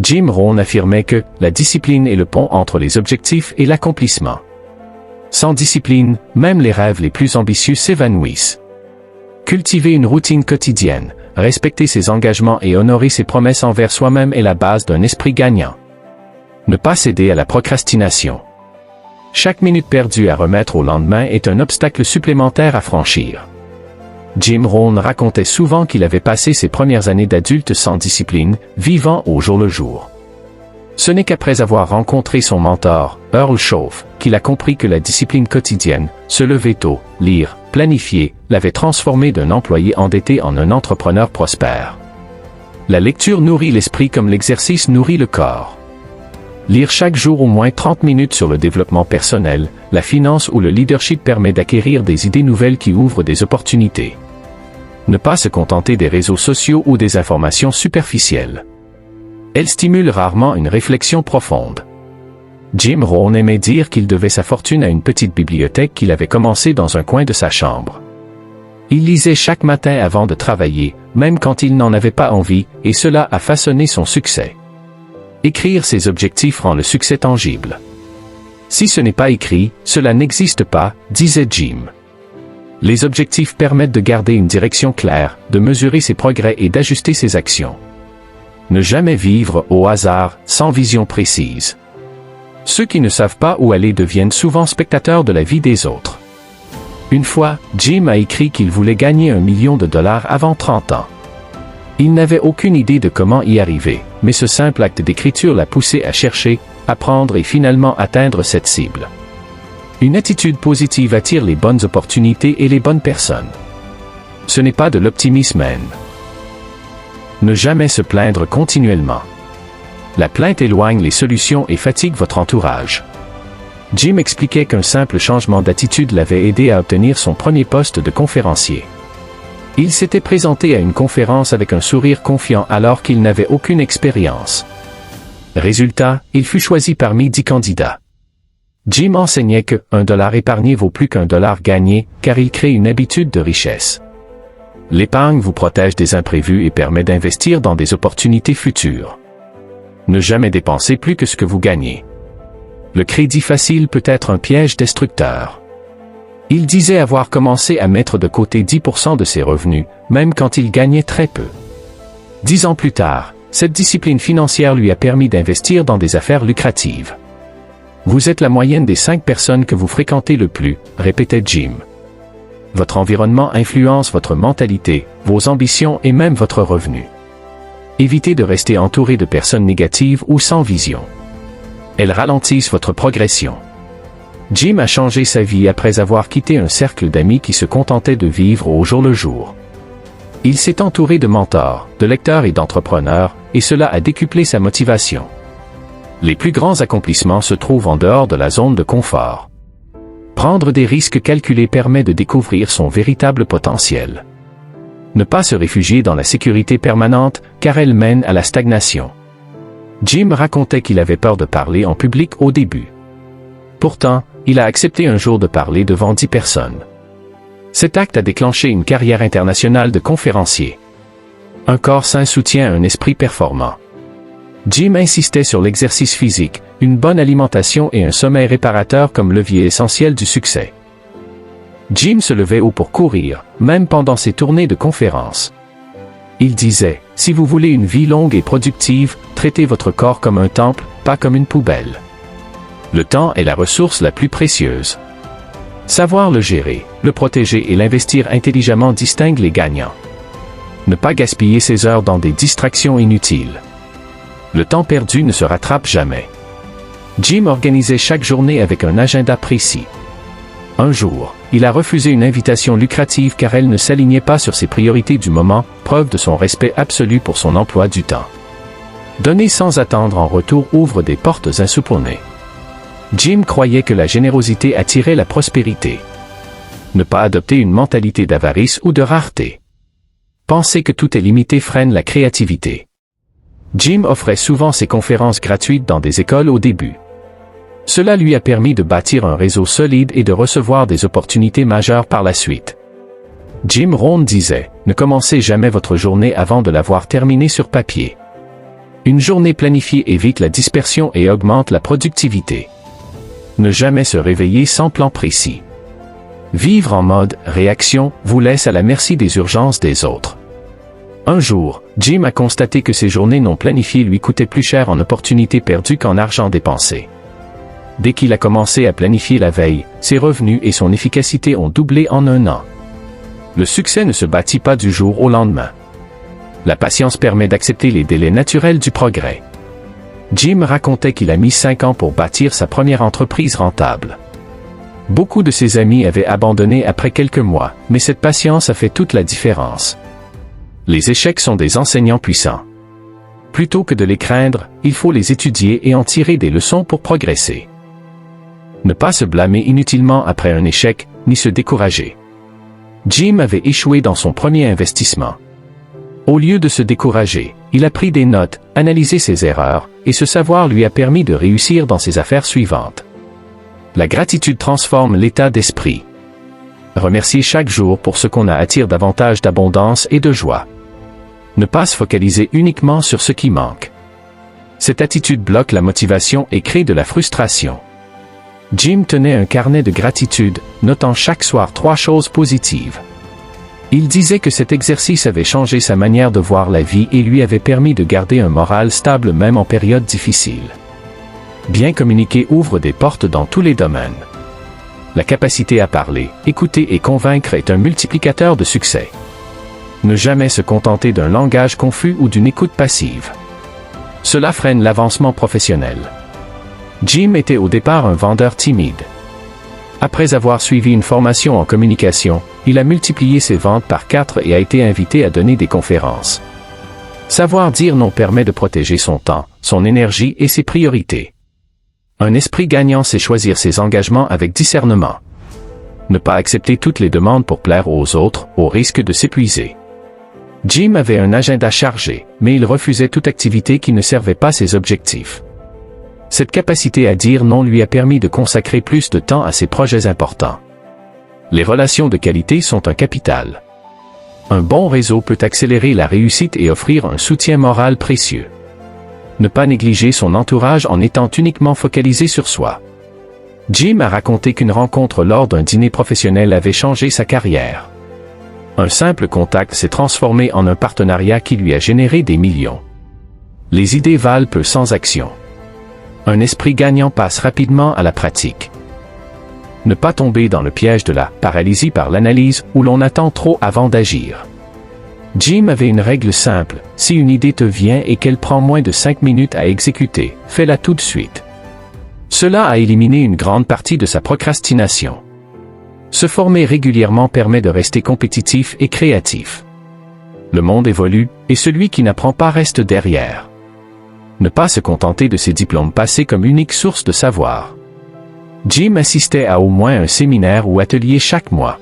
Jim Rohn affirmait que la discipline est le pont entre les objectifs et l'accomplissement. Sans discipline, même les rêves les plus ambitieux s'évanouissent. Cultiver une routine quotidienne, respecter ses engagements et honorer ses promesses envers soi-même est la base d'un esprit gagnant. Ne pas céder à la procrastination. Chaque minute perdue à remettre au lendemain est un obstacle supplémentaire à franchir. Jim Rohn racontait souvent qu'il avait passé ses premières années d'adulte sans discipline, vivant au jour le jour. Ce n'est qu'après avoir rencontré son mentor, Earl Shoaff, qu'il a compris que la discipline quotidienne, se lever tôt, lire, planifier, l'avait transformé d'un employé endetté en un entrepreneur prospère. La lecture nourrit l'esprit comme l'exercice nourrit le corps. Lire chaque jour au moins 30 minutes sur le développement personnel, la finance ou le leadership permet d'acquérir des idées nouvelles qui ouvrent des opportunités. Ne pas se contenter des réseaux sociaux ou des informations superficielles. Elles stimulent rarement une réflexion profonde. Jim Rohn aimait dire qu'il devait sa fortune à une petite bibliothèque qu'il avait commencée dans un coin de sa chambre. Il lisait chaque matin avant de travailler, même quand il n'en avait pas envie, et cela a façonné son succès. Écrire ses objectifs rend le succès tangible. Si ce n'est pas écrit, cela n'existe pas, disait Jim. Les objectifs permettent de garder une direction claire, de mesurer ses progrès et d'ajuster ses actions. Ne jamais vivre au hasard, sans vision précise. Ceux qui ne savent pas où aller deviennent souvent spectateurs de la vie des autres. Une fois, Jim a écrit qu'il voulait gagner $1 million avant 30 ans. Il n'avait aucune idée de comment y arriver, mais ce simple acte d'écriture l'a poussé à chercher, apprendre et finalement atteindre cette cible. Une attitude positive attire les bonnes opportunités et les bonnes personnes. Ce n'est pas de l'optimisme. Ne jamais se plaindre continuellement. La plainte éloigne les solutions et fatigue votre entourage. Jim expliquait qu'un simple changement d'attitude l'avait aidé à obtenir son premier poste de conférencier. Il s'était présenté à une conférence avec un sourire confiant alors qu'il n'avait aucune expérience. Résultat, il fut choisi parmi 10 candidats. Jim enseignait que $1 épargné vaut plus qu'$1 gagné, car il crée une habitude de richesse. L'épargne vous protège des imprévus et permet d'investir dans des opportunités futures. Ne jamais dépenser plus que ce que vous gagnez. Le crédit facile peut être un piège destructeur. Il disait avoir commencé à mettre de côté 10% de ses revenus, même quand il gagnait très peu. 10 ans plus tard, cette discipline financière lui a permis d'investir dans des affaires lucratives. Vous êtes la moyenne des 5 personnes que vous fréquentez le plus, répétait Jim. Votre environnement influence votre mentalité, vos ambitions et même votre revenu. Évitez de rester entouré de personnes négatives ou sans vision. Elles ralentissent votre progression. Jim a changé sa vie après avoir quitté un cercle d'amis qui se contentaient de vivre au jour le jour. Il s'est entouré de mentors, de lecteurs et d'entrepreneurs, et cela a décuplé sa motivation. Les plus grands accomplissements se trouvent en dehors de la zone de confort. Prendre des risques calculés permet de découvrir son véritable potentiel. Ne pas se réfugier dans la sécurité permanente, car elle mène à la stagnation. Jim racontait qu'il avait peur de parler en public au début. Pourtant, il a accepté un jour de parler devant 10 personnes. Cet acte a déclenché une carrière internationale de conférencier. Un corps sain soutient un esprit performant. Jim insistait sur l'exercice physique, une bonne alimentation et un sommeil réparateur comme levier essentiel du succès. Jim se levait haut pour courir, même pendant ses tournées de conférences. Il disait, « Si vous voulez une vie longue et productive, traitez votre corps comme un temple, pas comme une poubelle. Le temps est la ressource la plus précieuse. Savoir le gérer, le protéger et l'investir intelligemment distingue les gagnants. Ne pas gaspiller ses heures dans des distractions inutiles. Le temps perdu ne se rattrape jamais. » Jim organisait chaque journée avec un agenda précis. Un jour, il a refusé une invitation lucrative car elle ne s'alignait pas sur ses priorités du moment, preuve de son respect absolu pour son emploi du temps. Donner sans attendre en retour ouvre des portes insoupçonnées. Jim croyait que la générosité attirait la prospérité. Ne pas adopter une mentalité d'avarice ou de rareté. Penser que tout est limité freine la créativité. Jim offrait souvent ses conférences gratuites dans des écoles au début. Cela lui a permis de bâtir un réseau solide et de recevoir des opportunités majeures par la suite. Jim Rohn disait, « Ne commencez jamais votre journée avant de l'avoir terminée sur papier. Une journée planifiée évite la dispersion et augmente la productivité. Ne jamais se réveiller sans plan précis. Vivre en mode réaction vous laisse à la merci des urgences des autres. Un jour, Jim a constaté que ses journées non planifiées lui coûtaient plus cher en opportunités perdues qu'en argent dépensé. Dès qu'il a commencé à planifier la veille, ses revenus et son efficacité ont doublé en un an. Le succès ne se bâtit pas du jour au lendemain. La patience permet d'accepter les délais naturels du progrès. Jim racontait qu'il a mis 5 ans pour bâtir sa première entreprise rentable. Beaucoup de ses amis avaient abandonné après quelques mois, mais cette patience a fait toute la différence. Les échecs sont des enseignants puissants. Plutôt que de les craindre, il faut les étudier et en tirer des leçons pour progresser. Ne pas se blâmer inutilement après un échec, ni se décourager. Jim avait échoué dans son premier investissement. Au lieu de se décourager, il a pris des notes, analysé ses erreurs, et ce savoir lui a permis de réussir dans ses affaires suivantes. La gratitude transforme l'état d'esprit. Remercier chaque jour pour ce qu'on a attire davantage d'abondance et de joie. Ne pas se focaliser uniquement sur ce qui manque. Cette attitude bloque la motivation et crée de la frustration. Jim tenait un carnet de gratitude, notant chaque soir 3 choses positives. Il disait que cet exercice avait changé sa manière de voir la vie et lui avait permis de garder un moral stable même en période difficile. Bien communiquer ouvre des portes dans tous les domaines. La capacité à parler, écouter et convaincre est un multiplicateur de succès. Ne jamais se contenter d'un langage confus ou d'une écoute passive. Cela freine l'avancement professionnel. Jim était au départ un vendeur timide. Après avoir suivi une formation en communication, il a multiplié ses ventes par 4 et a été invité à donner des conférences. Savoir dire non permet de protéger son temps, son énergie et ses priorités. Un esprit gagnant, c'est choisir ses engagements avec discernement. Ne pas accepter toutes les demandes pour plaire aux autres, au risque de s'épuiser. Jim avait un agenda chargé, mais il refusait toute activité qui ne servait pas ses objectifs. Cette capacité à dire non lui a permis de consacrer plus de temps à ses projets importants. Les relations de qualité sont un capital. Un bon réseau peut accélérer la réussite et offrir un soutien moral précieux. Ne pas négliger son entourage en étant uniquement focalisé sur soi. Jim a raconté qu'une rencontre lors d'un dîner professionnel avait changé sa carrière. Un simple contact s'est transformé en un partenariat qui lui a généré des millions. Les idées valent peu sans action. Un esprit gagnant passe rapidement à la pratique. Ne pas tomber dans le piège de la paralysie par l'analyse où l'on attend trop avant d'agir. Jim avait une règle simple, si une idée te vient et qu'elle prend moins de 5 minutes à exécuter, fais-la tout de suite. Cela a éliminé une grande partie de sa procrastination. Se former régulièrement permet de rester compétitif et créatif. Le monde évolue, et celui qui n'apprend pas reste derrière. Ne pas se contenter de ses diplômes passés comme unique source de savoir. Jim assistait à au moins un séminaire ou atelier chaque mois.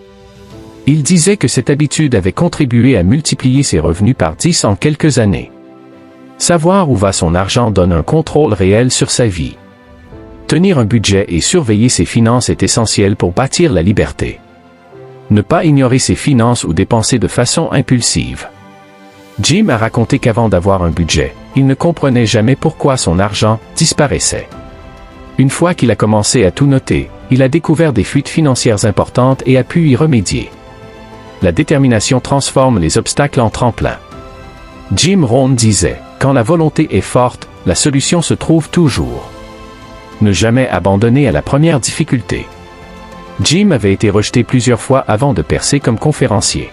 Il disait que cette habitude avait contribué à multiplier ses revenus par 10 en quelques années. Savoir où va son argent donne un contrôle réel sur sa vie. Tenir un budget et surveiller ses finances est essentiel pour bâtir la liberté. Ne pas ignorer ses finances ou dépenser de façon impulsive. Jim a raconté qu'avant d'avoir un budget, il ne comprenait jamais pourquoi son argent disparaissait. Une fois qu'il a commencé à tout noter, il a découvert des fuites financières importantes et a pu y remédier. La détermination transforme les obstacles en tremplin. Jim Rohn disait, « Quand la volonté est forte, la solution se trouve toujours. » Ne jamais abandonner à la première difficulté. Jim avait été rejeté plusieurs fois avant de percer comme conférencier.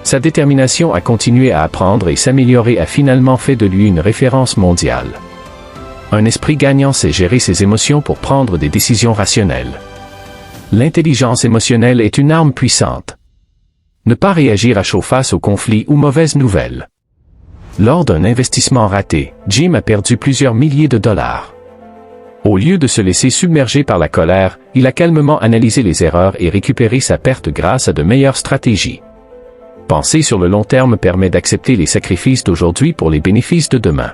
Sa détermination à continuer à apprendre et s'améliorer a finalement fait de lui une référence mondiale. Un esprit gagnant sait gérer ses émotions pour prendre des décisions rationnelles. L'intelligence émotionnelle est une arme puissante. Ne pas réagir à chaud face aux conflits ou mauvaises nouvelles. Lors d'un investissement raté, Jim a perdu plusieurs milliers de dollars. Au lieu de se laisser submerger par la colère, il a calmement analysé les erreurs et récupéré sa perte grâce à de meilleures stratégies. Penser sur le long terme permet d'accepter les sacrifices d'aujourd'hui pour les bénéfices de demain.